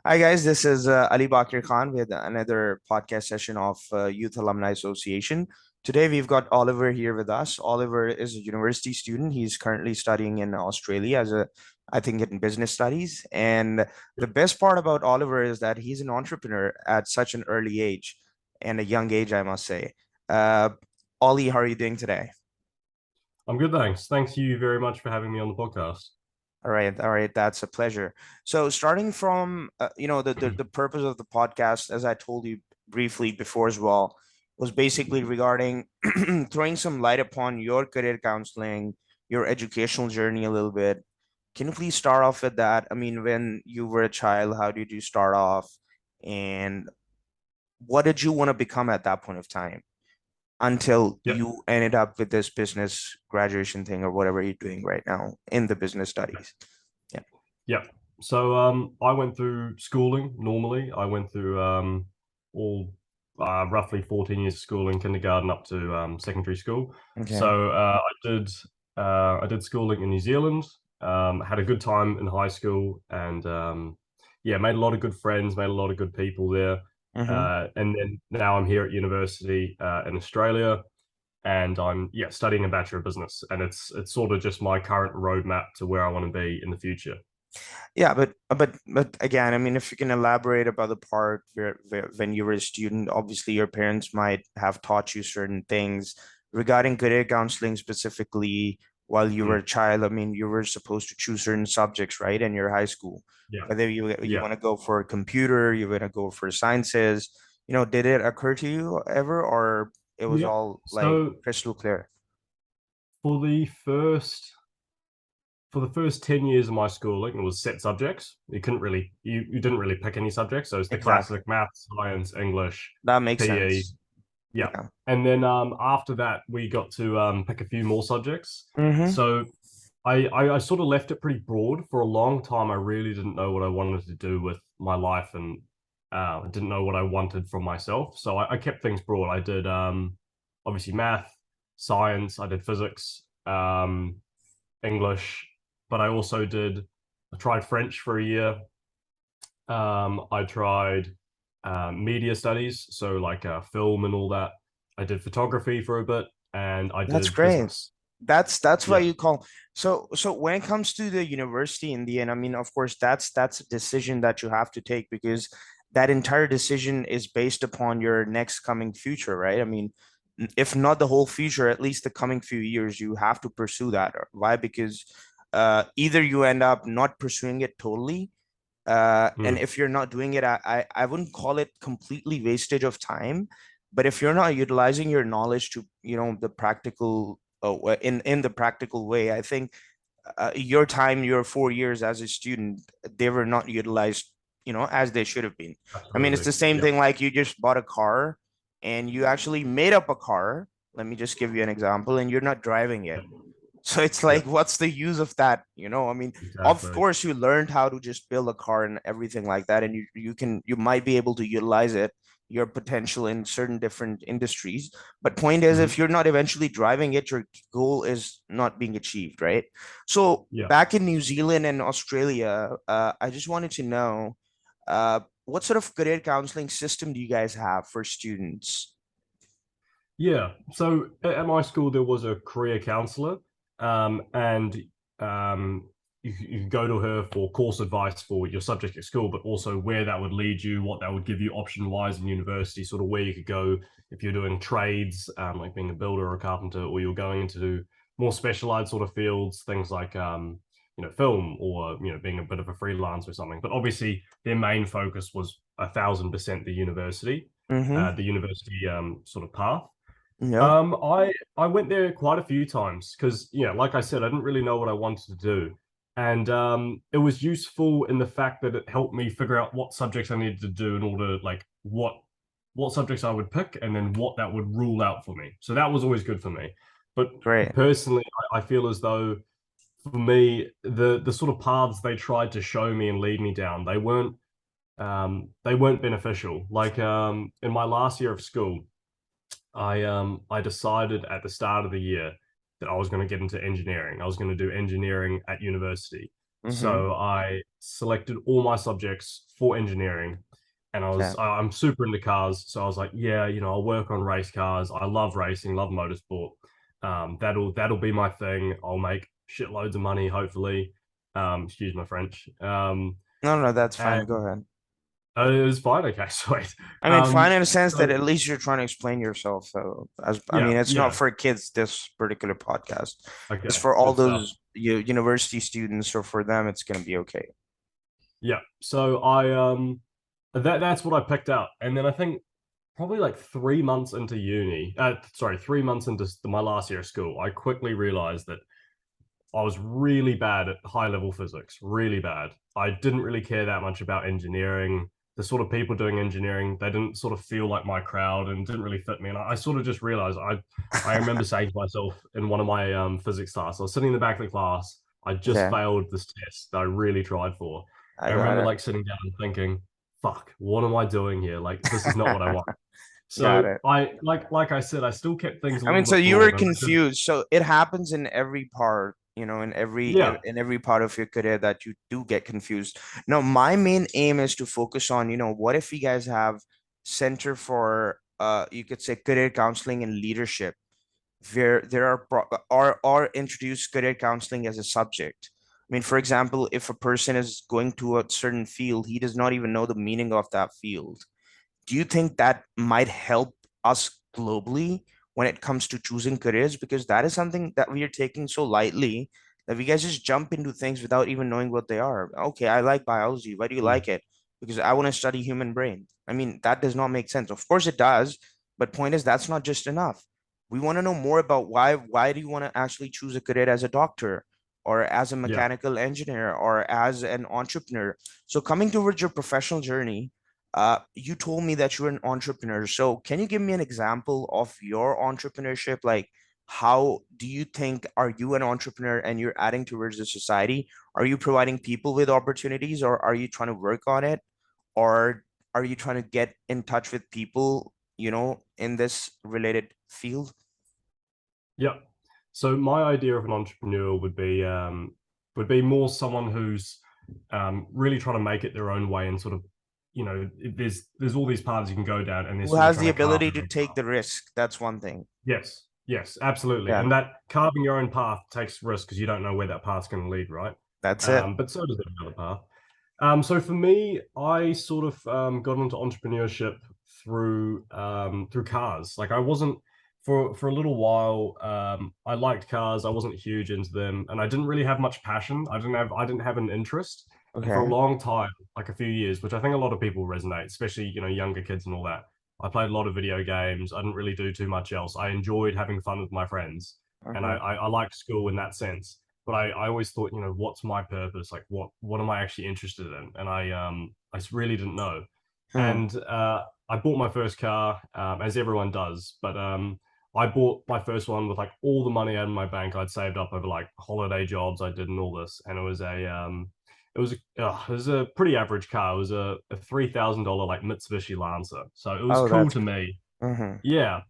Hi guys, this is Ali Baqir Khan with another podcast session of Youth Alumni Association. Today we've got Oliver here with us. Oliver is a university student. He's currently studying in Australia I think, in business studies. And the Yep. best part about Oliver is that he's an entrepreneur at such an early age and a young age, I must say. Uh, Ollie, how are you doing today? I'm good, thanks. Thanks you very much for having me on the podcast. All right, that's a pleasure. So, starting from the purpose of the podcast, as I told you briefly before as well, was basically regarding throwing some light upon your career counseling, your educational journey a little bit. Can you please start off with that? I mean, when you were a child, how did you start off, and what did you want to become at that point of time until Yep, you ended up with this business graduation thing or whatever you're doing right now in the business studies? Yeah. yep. So I went through schooling normally. I went through all roughly 14 years of schooling, kindergarten up to secondary school. Okay. So I did schooling in New Zealand. Had a good time in high school, and yeah, made a lot of good friends, made a lot of good people there. Mm-hmm. And then now I'm here at university in Australia, and I'm studying a Bachelor of Business, and it's sort of just my current roadmap to where I want to be in the future. Yeah, but again, I mean, if you can elaborate about the part where when you were a student, obviously your parents might have taught you certain things regarding career counseling specifically while you were Mm, a child. I mean, you were supposed to choose certain subjects, right, in your high school. yeah, Whether you yeah. want to go for a computer, you want to go for sciences, did it occur to you ever, or it was Yep. all like So crystal clear? for the first for the first 10 years of my schooling, it was set subjects. You didn't really pick any subjects. So it's the Exactly. classic math, science, English, That makes PE. sense. Yeah. Yeah. And then after that we got to pick a few more subjects. Mm-hmm. So I sort of left it pretty broad. For a long time I really didn't know what I wanted to do with my life, and didn't know what I wanted from myself. So I kept things broad. I did obviously math, science, I did physics, English, but I tried French for a year. I tried media studies, so like film and all that. I did photography for a bit, and I That's did great. business. That's why Yeah. you call. So when it comes to the university in the end, I mean, of course, that's a decision that you have to take because that entire decision is based upon your next coming future, right? I mean, if not the whole future, at least the coming few years, you have to pursue that. Why? Because either you end up not pursuing it totally, and Mm, if you're not doing it, I wouldn't call it completely wastage of time, but if you're not utilizing your knowledge to, the practical in the practical way, I think your time, your 4 years as a student, they were not utilized, as they should have been. I mean, it's absolutely. the same Yep. thing like you just bought a car and you actually made up a car. Let me just give you an example, and you're not driving it. Yep. So it's like, Yep. what's the use of that? I mean, of Exactly. course, you learned how to just build a car and everything like that, and you might be able to utilize it, your potential in certain different industries. But point is, if Hmm. you're not eventually driving it, your goal is not being achieved, right? So Yeah. back in New Zealand and Australia, I just wanted to know, what sort of career counseling system do you guys have for students? Yeah. So at my school, there was a career counselor, and you could go to her for course advice for your subject at school, but also where that would lead you, what that would give you option wise in university, sort of where you could go if you're doing trades, like being a builder or a carpenter, or you're going into more specialized sort of fields, things like film, or being a bit of a freelance or something. But obviously, their main focus was 1,000% Mm-hmm. the university sort of path. Yep. I went there quite a few times because, like I said, I didn't really know what I wanted to do, and it was useful in the fact that it helped me figure out what subjects I needed to do in order, like what subjects I would pick, and then what that would rule out for me. So that was always good for me. But Great. personally, I feel as though for me, the sort of paths they tried to show me and lead me down, they weren't beneficial. Like in my last year of school. I decided at the start of the year that I was going to get into engineering. I was going to do engineering at university. Mm-hmm. So I selected all my subjects for engineering. And Okay. I'm super into cars. So I was like, yeah, I'll work on race cars. I love racing, love motorsport. That'll be my thing. I'll make shitloads of money, hopefully. Excuse my French. No, no, that's And fine. Go ahead. it was fine. Okay, sweet. I mean, fine in a sense that So at least you're trying to explain yourself. So, as I yeah, mean, it's not yeah. for kids, this particular podcast. It's Okay, for all good stuff. those university students, so for them, it's going to be okay. Yeah. So that's what I picked out. And then I think probably like 3 months into uni, sorry, 3 months into my last year of school, I quickly realized that I was really bad at high level physics, really bad. I didn't really care that much about engineering. The sort of people doing engineering, they didn't sort of feel like my crowd and didn't really fit me. And I sort of just realized I remember saying to myself in one of my physics classes, I was sitting in the back of the class, I just Okay, failed this test that I really tried for. I I got remember it. like sitting down and thinking, fuck, what am I doing here? Like this is not what I want. Got So it. I like I said, I still kept things a I little mean, so bit you were broad and I did confused. So it happens in every part, yeah, in every part of your career that you do get confused. No, my main aim is to focus on, what if you guys have Center for you could say career counseling and leadership, where there are or introduce career counseling as a subject. I mean, for example, if a person is going to a certain field, he does not even know the meaning of that field. Do you think that might help us globally when it comes to choosing careers? Because that is something that we are taking so lightly that we guys just jump into things without even knowing what they are. Okay, I like biology. Why do you mm, like it? Because I want to study human brain. I mean, that does not make sense. Of course it does, but point is that's not just enough. We want to know more about why do you want to actually choose a career as a doctor or as a yeah. mechanical engineer or as an entrepreneur. So coming towards your professional journey, you told me that you're an entrepreneur. So can you give me an example of your entrepreneurship? Like, how do you think, are you an entrepreneur and you're adding towards the society? Are you providing people with opportunities or are you trying to work on it? Or are you trying to get in touch with people, in this related field? Yeah. So my idea of an entrepreneur would be more someone who's really trying to make it their own way and sort of, there's all these paths you can go down and they're Who sort of has trying the to carve ability their to own take path. the risk? That's one thing. Yes, yes, absolutely. Yeah, And that carving your own path takes risk because you don't know where that path's going to lead, right? that's it. But so does every other path. So for me, I sort of got into entrepreneurship through cars. Like I wasn't for a little while. I liked cars. I wasn't huge into them, and I didn't really have much passion. I didn't have an interest. And for a Okay. long time, like a few years, which I think a lot of people resonate, especially younger kids and all that. I played a lot of video games. I didn't really do too much else. I enjoyed having fun with my friends, and Uh-huh. I liked school in that sense, but I always thought, what's my purpose? Like, what am I actually interested in? And I really didn't know. Hmm. And I bought my first car, as everyone does, but I bought my first one with like all the money out of my bank I'd saved up over like holiday jobs I did and all this, and it was a pretty average car. It was a $3,000 like Mitsubishi Lancer, so it was Oh, cool that's to me. mm-hmm. Yeah.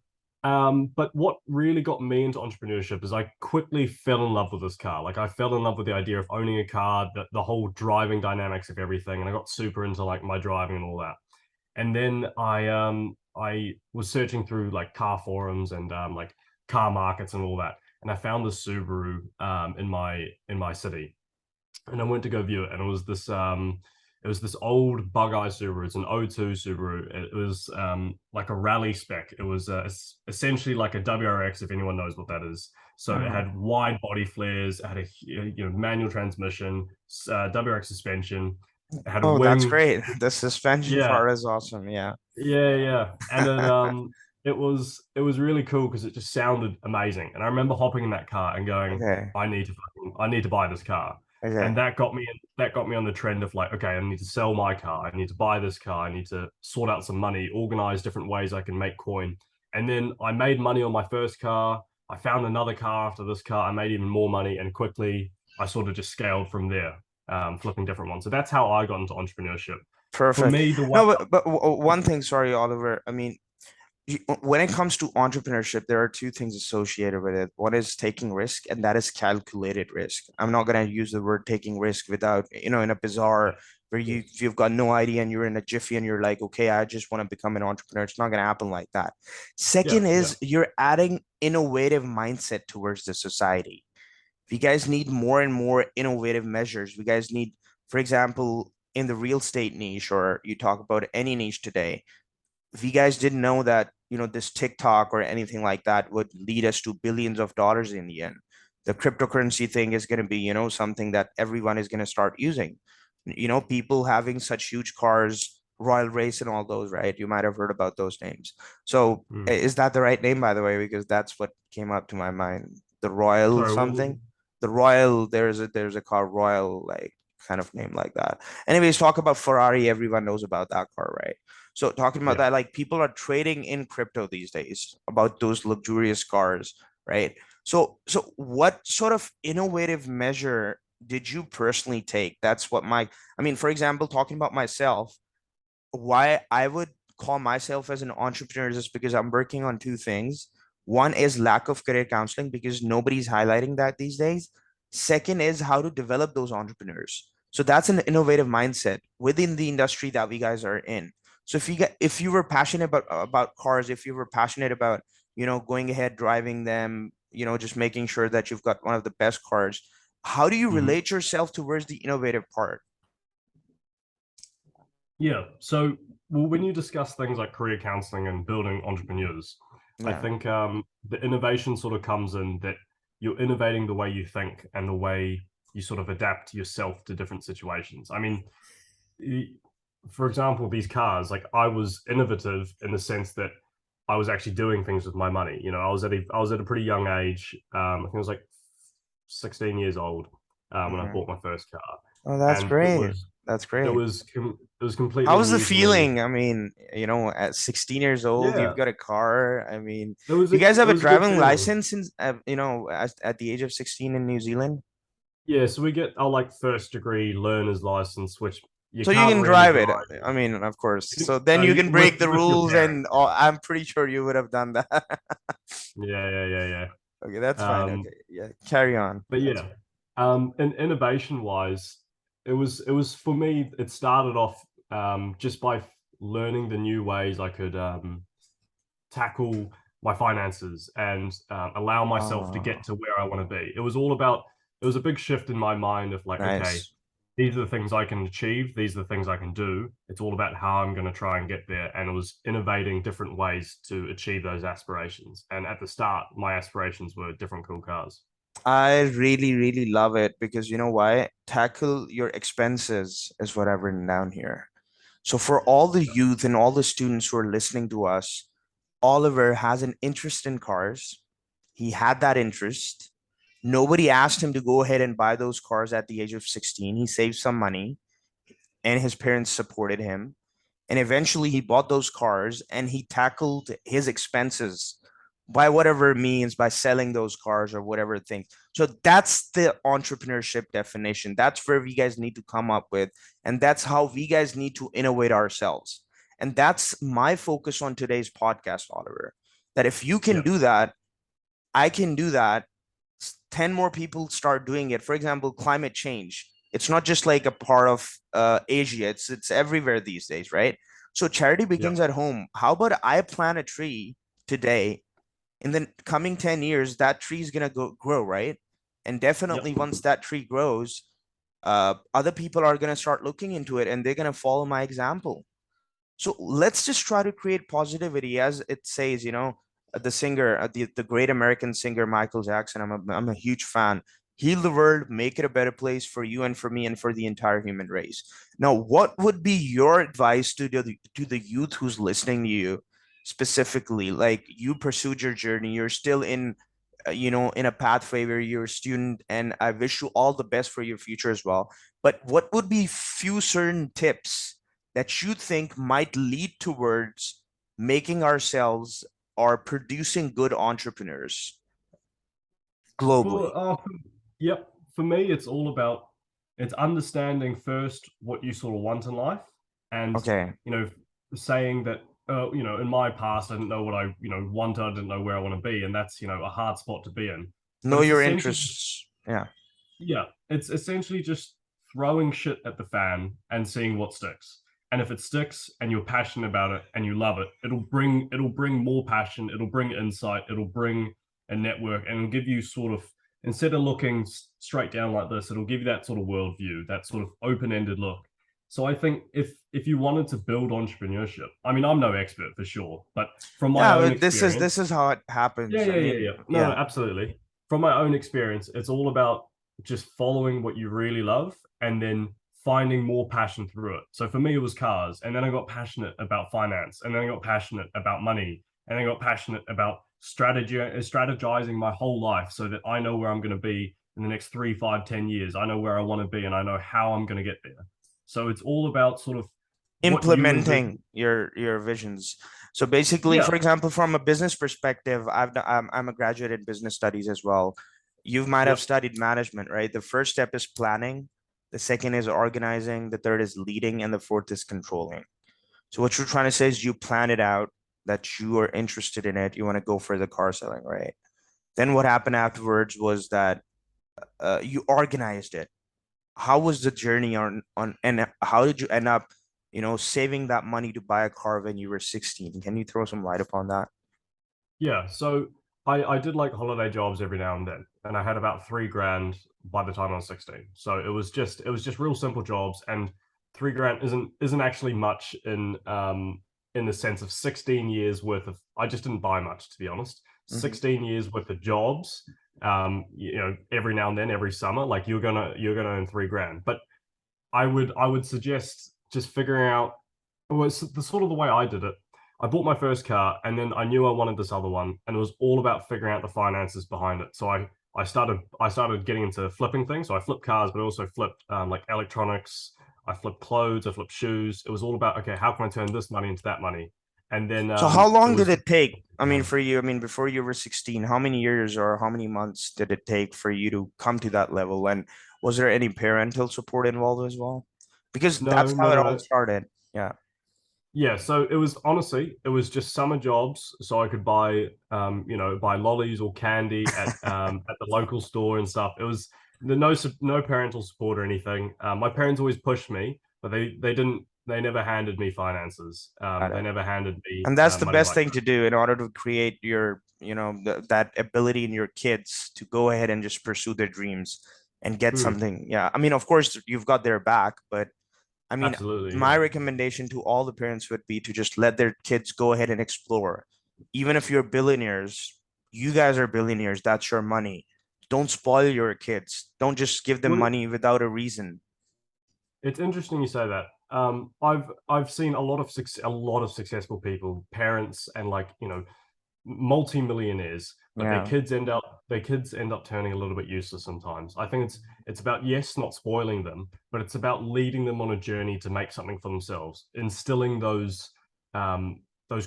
But what really got me into entrepreneurship is I quickly fell in love with this car. Like I fell in love with the idea of owning a car, the whole driving dynamics of everything, and I got super into like my driving and all that. And then I was searching through like car forums and like car markets and all that, and I found this Subaru in my city, and I went to go view it, and it was this old bug-eye Subaru. It's an '02 Subaru. It was like a rally spec. It was essentially like a WRX, if anyone knows what that is. So it Uh-huh. had wide body flares. It had a manual transmission, WRX suspension. It had a Oh, that's wing. great. The suspension Yeah, part is awesome. Yeah. yeah. And then it was really cool because it just sounded amazing. And I remember hopping in that car and going, Okay. I need to buy this car. And Okay. that got me on the trend of like, okay, I need to sell my car. I need to buy this car. I need to sort out some money, organize different ways I can make coin. And then I made money on my first car. I found another car after this car. I made even more money, and quickly I sort of just scaled from there, flipping different ones. So that's how I got into entrepreneurship. For Perfect. me, the way No, but one thing, sorry, Oliver. I mean, when it comes to entrepreneurship, there are two things associated with it. One is taking risk, and that is calculated risk. I'm not going to use the word taking risk without, in a bizarre Yeah, where yeah, you've got no idea and you're in a jiffy and you're like, okay, I just want to become an entrepreneur. It's not going to happen like that. yeah, Second yeah. is you're adding innovative mindset towards the society. If you guys need more and more innovative measures, you guys need, for example, in the real estate niche, or you talk about any niche today, if you guys didn't know that, this TikTok or anything like that would lead us to billions of dollars in the end, the cryptocurrency thing is going to be, something that everyone is going to start using. People having such huge cars, Royal Race and all those, right? You might have heard about those names. So Mm. is that the right name, by the way? Because that's what came up to my mind. The Royal Sorry, something. The Royal, there's a car Royal, like kind of name like that. Anyways, talk about Ferrari. Everyone knows about that car, right? So talking about yeah. that, like people are trading in crypto these days about those luxurious cars, right? So what sort of innovative measure did you personally take? That's what I mean, for example, talking about myself, why I would call myself as an entrepreneur is just because I'm working on two things. One is lack of career counseling because nobody's highlighting that these days. Second is how to develop those entrepreneurs. So that's an innovative mindset within the industry that we guys are in. So if you were passionate about cars, if you were passionate about, going ahead driving them, just making sure that you've got one of the best cars, how do you Mhm. relate yourself towards the innovative part? Yeah. So, well, when you discuss things like career counseling and building entrepreneurs, I Yeah. think the innovation sort of comes in that you're innovating the way you think and the way you sort of adapt yourself to different situations. I mean, for example, these cars, like I was innovative in the sense that I was actually doing things with my money. You know, I was at a pretty young age. I think I was like 16 years old when I Mhm. bought my first car, Oh, that's and it great. was That's it great. was it was completely How was the new to me. feeling? I mean, at 16 years old, you've Yeah, got a car. I mean, it was you guys have it a was a good driving feeling. license since, at the age of 16 in New Zealand? Yeah, so we get our like first degree learner's license, which you So you can't can really drive drive. it. I mean, of course. So then you can break the With your rules, and parents. Yeah, I'm pretty sure you would have done that. yeah, yeah, yeah, yeah. Okay, that's fine. Um, Okay, yeah, carry on. but That's yeah, and innovation wise, it was for me. It started off just by learning the new ways I could tackle my finances and allow myself to oh, get to where I want to be. It was all about. It was a big shift in my mind of like, okay, nice. these are the things I can achieve. These are the things I can do. It's all about how I'm going to try and get there. And it was innovating different ways to achieve those aspirations. And at the start, my aspirations were different cool cars. I really, really love it because you know why? Tackle your expenses is what I've written down here. So for all the youth and all the students who are listening to us, Oliver has an interest in cars. He had that interest. Nobody asked him to go ahead and buy those cars at the age of 16. He saved some money and his parents supported him. And eventually he bought those cars and he tackled his expenses by whatever means, by selling those cars or whatever thing. So that's the entrepreneurship definition. That's where we guys need to come up with. And that's how we guys need to innovate ourselves. And that's my focus on today's podcast, Oliver. That if you can Yeah, do that, I can do that. 10 more people start doing it. For example, climate change. It's not just like a part of Asia, it's everywhere these days, right? So charity yeah, begins at home. How about I plant a tree today? In the coming 10 years, that tree is going to grow, right? And yep. definitely once that tree grows, other people are going to start looking into it and they're going to follow my example. So let's just try to create positivity, as it says, the singer, the great American singer Michael Jackson. I'm a huge fan. Heal the world, make it a better place for you and for me and for the entire human race. Now, what would be your advice to the youth who's listening to you specifically? Like you pursued your journey, you're still in a pathway where you're a student, and I wish you all the best for your future as well. But what would be few certain tips that you think might lead towards making ourselves or producing good entrepreneurs globally? For yep, for me, it's all about it's understanding first what you sort of want in life, and Okay. you know, saying that. in my past, I didn't know what I, wanted. I didn't know where I want to be, and that's, a hard spot to be in. But Know it's your essentially, interests. Yeah. yeah, it's essentially just throwing shit at the fan and seeing what sticks. And if it sticks and you're passionate about it and you love it, it'll bring more passion, it'll bring insight, it'll bring a network, and it'll give you sort of, instead of looking straight down like this, it'll give you that sort of worldview, that sort of open-ended look. So I think if you wanted to build entrepreneurship, I mean, I'm no expert for sure, but from my Yeah, own but this experience, is how it yeah, happens. I yeah, yeah, mean, yeah. No, yeah. absolutely. From my own experience, it's all about just following what you really love and then finding more passion through it. So for me, it was cars. And then I got passionate about finance. And then I got passionate about money. And I got passionate about strategizing my whole life so that I know where I'm going to be in the next 3, 5, 10 years. I know where I want to be and I know how I'm going to get there. So it's all about sort of what you Implementing envision. your visions. So basically, for Yeah. example, from a business perspective, I'm a graduate in business studies as well. You might have Yep. studied management, right? The first step is planning, the second is organizing, the third is leading, and the fourth is controlling. So what you're trying to say is you plan it out, that you are interested in it, you want to go for the car selling, right? Then what happened afterwards was that you organized it. How was the journey on and how did you end up, saving that money to buy a car when you were 16? Can you throw some light upon that? Yeah, so I did like holiday jobs every now and then, and I had about 3 grand by the time I was 16. So it was just real simple jobs, and 3 grand isn't actually much in the sense of 16 years worth of. I just didn't buy much, to be honest. Hmm. 16 years worth of jobs, every now and then, every summer, like you're gonna earn 3 grand. But I would suggest just figuring out, well, it's the sort of the way I did it. I bought my first car and then I knew I wanted this other one, and it was all about figuring out the finances behind it. So I started getting into flipping things. So I flipped cars, but I also flipped like electronics. I flipped clothes. I flipped shoes. It was all about, okay, how can I turn this money into that money? And then So how it long did was it take? I mean, um, for you, I mean, before you were 16, how many years or how many months did it take for you to come to that level? And was there any parental support involved as well? Because no, that's no, how it no, all no. started. Yeah. Yeah, so it was honestly, it was just summer jobs, so I could buy lollies or candy at the local store and stuff. It was no parental support or anything. My parents always pushed me, but they never handed me finances. Got They it. never handed me And that's the money best like thing to do in order to create your, that ability in your kids to go ahead and just pursue their dreams and get that. something. Yeah. I mean, of course, you've got their back, but I mean, Absolutely, my yeah. recommendation to all the parents would be to just let their kids go ahead and explore. Even if you're billionaires, you guys are billionaires, that's your money. Don't spoil your kids. Don't just give them Well, money without a reason. it's interesting you say that. I've seen a lot of successful people, parents, and like multi-millionaires, but their Yeah. kids end up their kids end up turning a little bit useless sometimes. I think it's about, yes, not spoiling them, but it's about leading them on a journey to make something for themselves, instilling those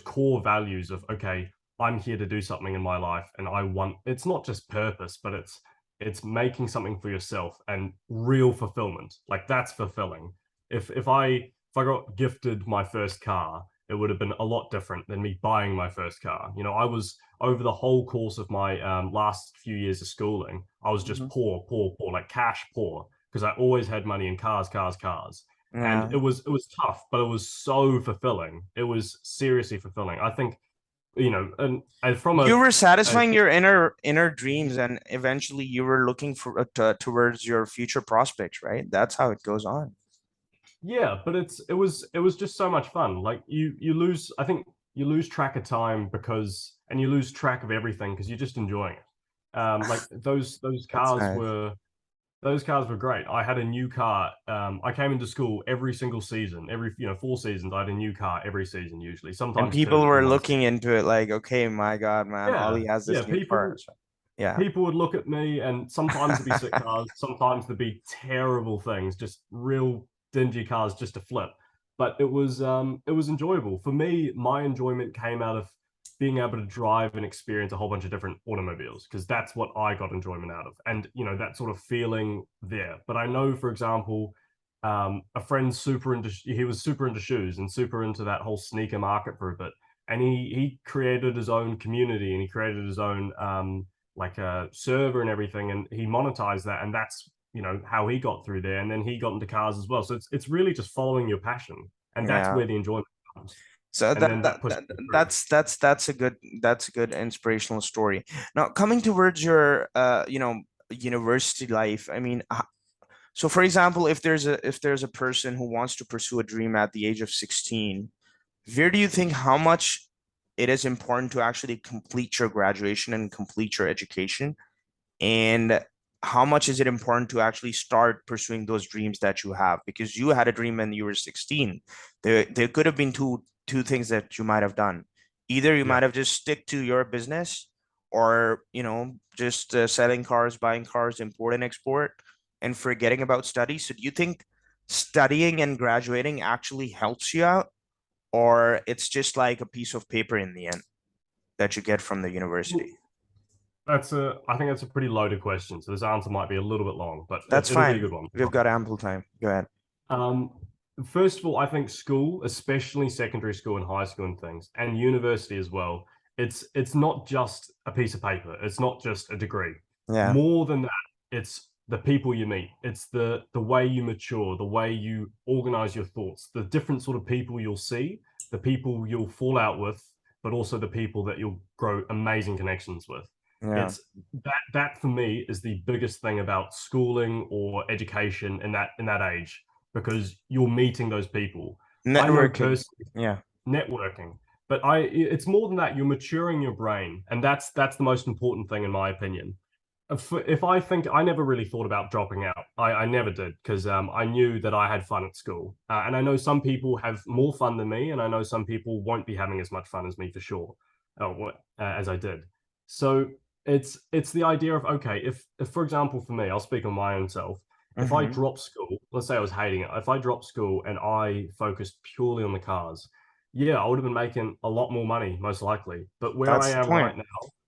core values of, okay, I'm here to do something in my life, and I want, it's not just purpose, but it's making something for yourself and real fulfillment. Like that's fulfilling. If I got gifted my first car, it would have been a lot different than me buying my first car. I was, over the whole course of my last few years of schooling, I was just Mhm. poor, poor, poor, like cash poor, because I always had money in cars, cars, cars. And Yeah. it was tough, but it was so fulfilling. It was seriously fulfilling. I think, and from You were a satisfying your inner dreams, and eventually you were looking for towards your future prospects, right? That's how it goes on. yeah, but it was just so much fun. Like you lose, I think you lose track of time and you lose track of everything because you're just enjoying it. Like That's nice. those cars were great. I had a new car. I came into school every single season, every 4 seasons. I had a new car every season, usually, And sometimes people two in were one looking season. into it like, okay, my God, man, Yeah, Ollie has yeah. this new car. People So, yeah. people would look at me, and sometimes it'd be sick cars, sometimes there'd be terrible things, just real dingy cars just to flip. But it was enjoyable. For me, my enjoyment came out of being able to drive and experience a whole bunch of different automobiles, because that's what I got enjoyment out of. And that sort of feeling there. But I know, for example, A friend super into he was super into shoes and super into that whole sneaker market for a bit, and he created his own community and he created his own like a server and everything, and he monetized that, and that's how he got through there, and then he got into cars as well. So it's really just following your passion, and that's Yeah. where the enjoyment comes, So and then that pushes you through. that's a good inspirational story. Now, coming towards your university life, I mean, so for example, if there's a person who wants to pursue a dream at the age of 16, where do you think how much it is important to actually complete your graduation and complete your education? And how much is it important to actually start pursuing those dreams that you have? Because you had a dream when you were 16. There could have been two things that you might have done. Either you Yeah. might have just stick to your business, or just selling cars, buying cars, import and export, and forgetting about studies. So do you think studying and graduating actually helps you out, or it's just like a piece of paper in the end that you get from the university? I think that's a pretty loaded question. So this answer might be a little bit long, but That's it'll be a fine. good one. We've got ample time. Go ahead. Um, First of all, I think school, especially secondary school and high school and things, and university as well, it's not just a piece of paper. It's not just a degree. Yeah. More than that, it's the people you meet. It's the way you mature, the way you organize your thoughts, the different sort of people you'll see, the people you'll fall out with, but also the people that you'll grow amazing connections with. Yeah. It's that for me is the biggest thing about schooling or education in that age, because you're meeting those people. I know Networking. personally, Yeah. networking, but it's more than that. You're maturing your brain, and that's the most important thing in my opinion. If I think I never really thought about dropping out, I never did, because I knew that I had fun at school, and I know some people have more fun than me, and I know some people won't be having as much fun as me for sure, as I did. So it's the idea of, okay, if for example for me, I'll speak on my own self. If I Mm-hmm. drop school, let's say I was hating it, if I dropped school and I focused purely on the cars, yeah, I would have been making a lot more money, most likely. That's the point.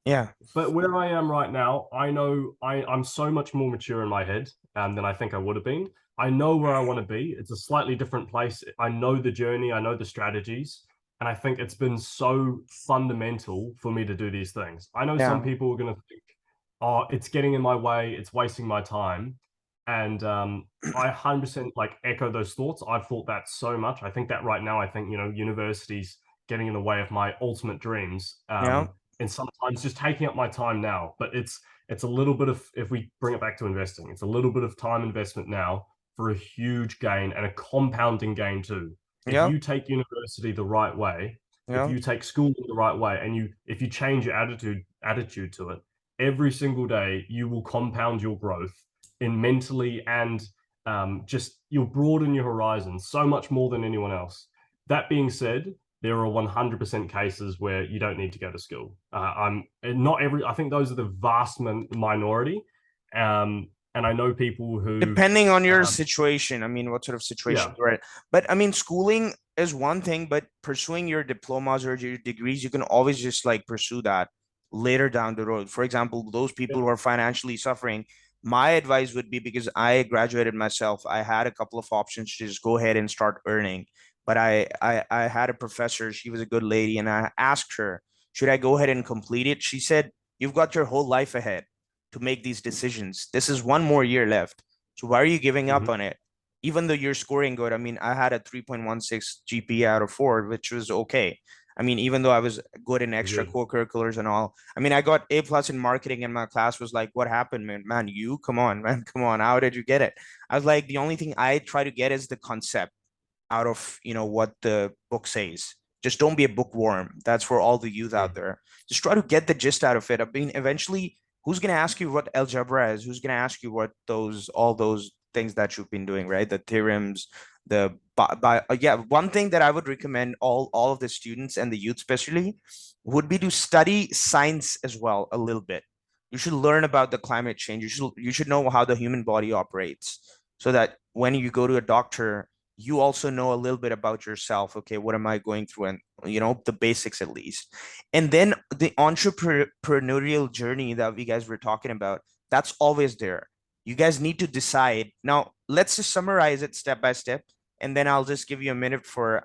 Yeah. But where I am right now, I know I'm so much more mature in my head than I think I would have been. I know where I want to be. It's a slightly different place. I know the journey, I know the strategies, and I think it's been so fundamental for me to do these things. I know some Yeah. people are going to think, oh, it's getting in my way, it's wasting my time. And I 100% like echo those thoughts. I've thought that so much. I think that right now, I think, universities getting in the way of my ultimate dreams. Yeah. And sometimes just taking up my time now. But it's a little bit of, if we bring it back to investing, it's a little bit of time investment now for a huge gain, and a compounding gain too. If Yeah. you take university the right way, if Yeah. you take school the right way, and if you change your attitude to it, every single day you will compound your growth in mentally, and just you'll broaden your horizons so much more than anyone else. That being said, there are 100% cases where you don't need to go to school. I'm not every. I think those are the vast minority, and I know people who, Depending on your um, situation, I mean, what sort of situation yeah, you're in. But I mean, schooling is one thing, but pursuing your diplomas or your degrees, you can always just like pursue that later down the road. For example, those people who are financially suffering, my advice would be, because I graduated myself, I had a couple of options to just go ahead and start earning. But I had a professor, she was a good lady, and I asked her, should I go ahead and complete it? She said, you've got your whole life ahead to make these decisions. This is one more year left. So why are you giving up mhm, on it? Even though you're scoring good. I mean, I had a 3.16 GPA out of 4, which was okay. I mean, even though I was good in extra good. co-curriculars and all, I mean, I got A plus in marketing, and my class was like, what happened, man? Man, you come on, man, come on. How did you get it? I was like, the only thing I try to get is the concept out of what the book says. Just don't be a bookworm. That's for all the youth out Mm. there. Just try to get the gist out of it. I mean, eventually, who's gonna ask you what algebra is? Who's gonna ask you what all those things that you've been doing, right? The theorems, yeah. One thing that I would recommend all of the students and the youth especially would be to study science as well a little bit. You should learn about the climate change. You should know how the human body operates, so that when you go to a doctor, you also know a little bit about yourself. Okay, what am I going through? And the basics at least. And then the entrepreneurial journey that we guys were talking about, that's always there. You guys need to decide. Now, let's just summarize it step by step, and then I'll just give you a minute for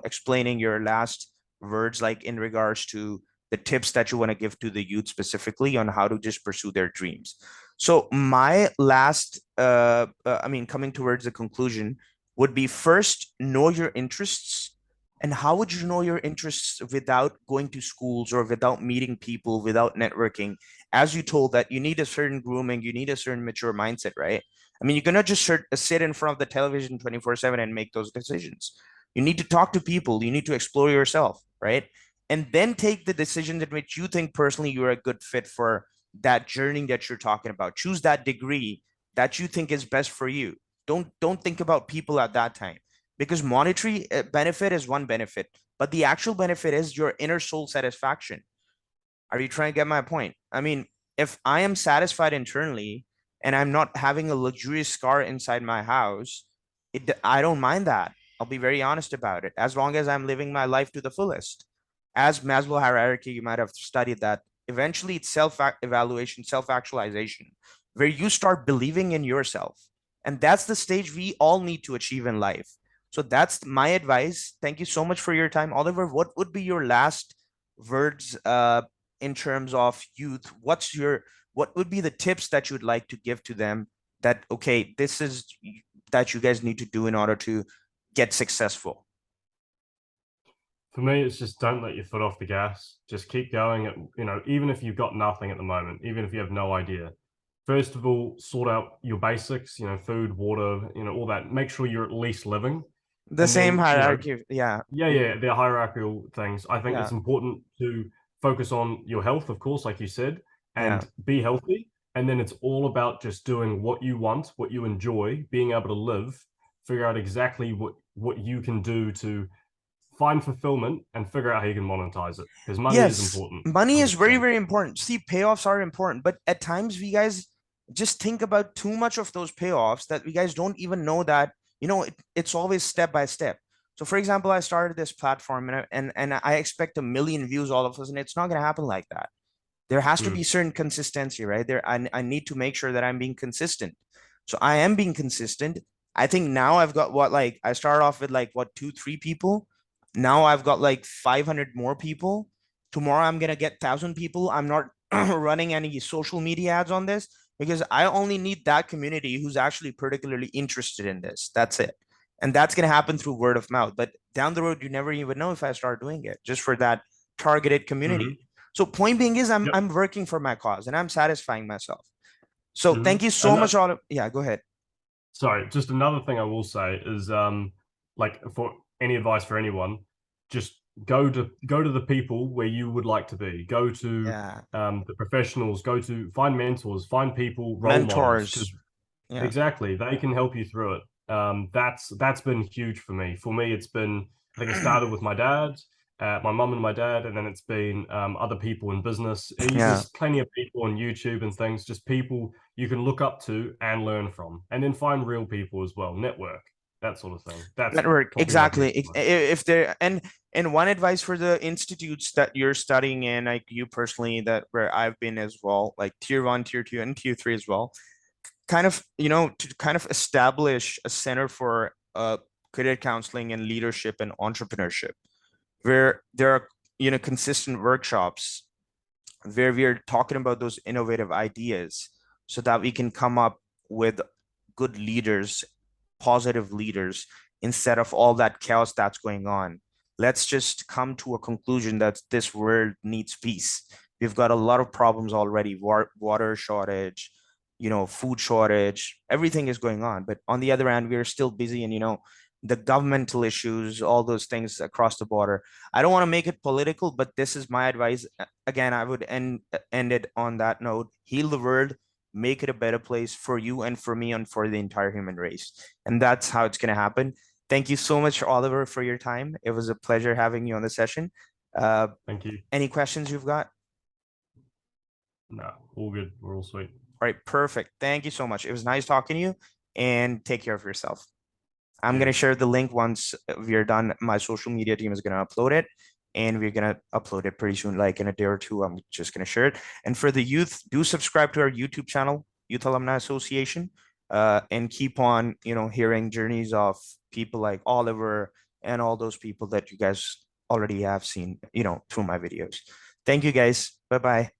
explaining your last words, like in regards to the tips that you want to give to the youth specifically on how to just pursue their dreams. So my last, coming towards the conclusion, would be first know your interests. And how would you know your interests without going to schools or without meeting people, without networking? As you told that you need a certain grooming, you need a certain mature mindset, right? I mean, you cannot just sit in front of the television 24/7 and make those decisions. You need to talk to people, you need to explore yourself, right? And then take the decisions in which you think personally you're a good fit for that journey that you're talking about. Choose that degree that you think is best for you. Don't think about people at that time, because monetary benefit is one benefit, but the actual benefit is your inner soul satisfaction. Are you trying to get my point? I mean, if I am satisfied internally and I'm not having a luxurious car inside my house, I don't mind that. I'll be very honest about it, as long as I'm living my life to the fullest. As Maslow hierarchy, you might have studied that. Eventually, it's self-evaluation, self-actualization, where you start believing in yourself. And that's the stage we all need to achieve in life. So that's my advice. Thank you so much for your time. Oliver, what would be your last words in terms of youth? What would be the tips that you'd like to give to them, that okay, this is that you guys need to do in order to get successful? For me, it's just don't let your foot off the gas. Just keep going. Even if you've got nothing at the moment, even if you have no idea, first of all, sort out your basics, food, water, all that. Make sure you're at least living. The And same then, hierarchy, yeah. yeah, the hierarchical things. I think Yeah, it's important to focus on your health, of course, like you said, yeah. and be healthy. And then it's all about just doing what you want, what you enjoy, being able to live, figure out exactly what you can do to find fulfillment and figure out how you can monetize it, because money is Yes, important, money is very, 100%. very important. See, payoffs are important, but at times we guys just think about too much of those payoffs that we guys don't even know that, it's always step by step. So for example, I started this platform and I expect a million views all of us, and it's not going to happen like that. There has to be Mm. certain consistency, right? I need to make sure that I'm being consistent. So I am being consistent. I think now I've got what, like, I started off with like what, two, three people. Now I've got like 500 more people. Tomorrow I'm gonna get 1,000 people. I'm not running any social media ads on this, because I only need that community who's actually particularly interested in this. That's it. And that's gonna happen through word of mouth. But down the road, you never even know if I start doing it just for that targeted community. Hmm. So point being is I'm Yep. I'm working for my cause and I'm satisfying myself. So Hmm. thank you so And much, all. Yeah, go ahead. sorry, just another thing I will say is, like, for any advice for anyone, just go to the people where you would like to be. Go to Yeah, the professionals. Go to find mentors. Find people, role models, because mentors. Yeah, exactly they can help you through it. That's been huge for me. For me, it's been, I think it started with my dad, my mum and my dad, and then it's been other people in business. And yeah. there's plenty of people on YouTube and things, just people you can look up to and learn from, and then find real people as well, network, that sort of thing. That's Network, probably my exactly. biggest one. If there and one advice for the institutes that you're studying in, like you personally, that where I've been as well, like tier one, tier two, and tier three as well, kind of, to kind of establish a center for career counseling and leadership and entrepreneurship, where there are, consistent workshops where we are talking about those innovative ideas, so that we can come up with good leaders, positive leaders, instead of all that chaos that's going on. Let's just come to a conclusion that this world needs peace. We've got a lot of problems already: water shortage, food shortage, everything is going on. But on the other hand, we're still busy, and the governmental issues, all those things across the border. I don't want to make it political, but this is my advice. Again, I would end it on that note: heal the world, make it a better place for you and for me and for the entire human race. And that's how it's going to happen. Thank you so much, Oliver, for your time. It was a pleasure having you on the session. Uh, Thank you. any questions you've got? No, all good. We're all sweet. All right, perfect. Thank you so much. It was nice talking to you, and take care of yourself. I'm going to Cheers. share the link once we're done. My social media team is going to upload it, and we're going to upload it pretty soon, like in a day or two. I'm just going to share it. And for the youth, do subscribe to our YouTube channel, Youth Alumni Association. and keep on, hearing journeys of people like Oliver and all those people that you guys already have seen, through my videos. Thank you guys. Bye bye.